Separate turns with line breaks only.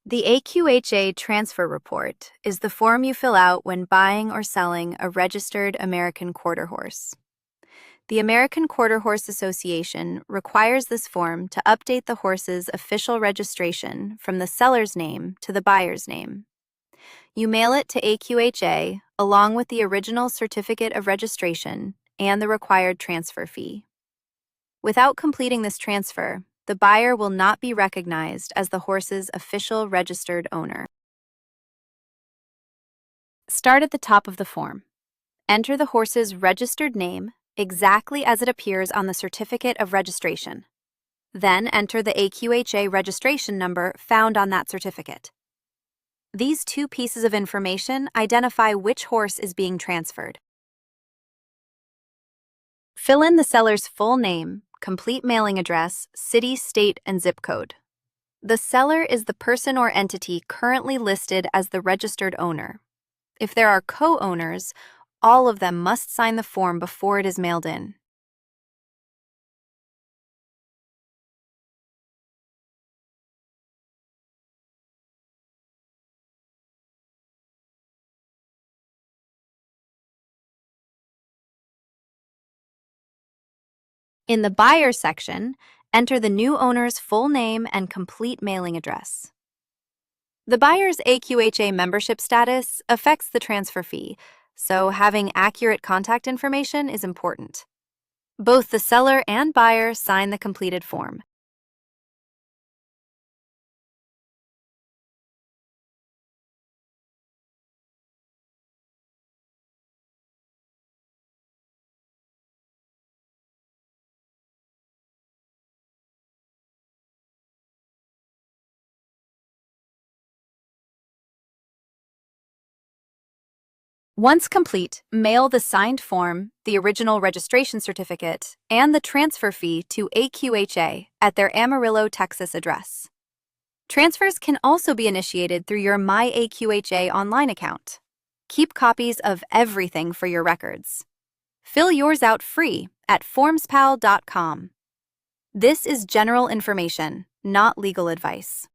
The AQHA transfer report is the form you fill out when buying or selling a registered American quarter horse. The American Quarter Horse Association requires this form to update the horse's official registration from the seller's name to the buyer's name. You mail it to AQHA along with the original certificate of registration and the required transfer fee. Without completing this transfer, the buyer will not be recognized as the horse's official registered owner. Start at the top of the form. Enter the horse's registered name exactly as it appears on the certificate of registration. Then enter the AQHA registration number found on that certificate. These two pieces of information identify which horse is being transferred. Fill in the seller's full name, complete mailing address, city, state, and zip code. The seller is the person or entity currently listed as the registered owner. If there are co-owners, all of them must sign the form before it is mailed in. In the buyer section, enter the new owner's full name and complete mailing address. The buyer's AQHA membership status affects the transfer fee, so having accurate contact information is important. Both the seller and buyer sign the completed form. Once complete, mail the signed form, the original registration certificate, and the transfer fee to AQHA at their Amarillo, Texas address. Transfers can also be initiated through your My AQHA online account. Keep copies of everything for your records. Fill yours out free at FormsPal.com. This is general information, not legal advice.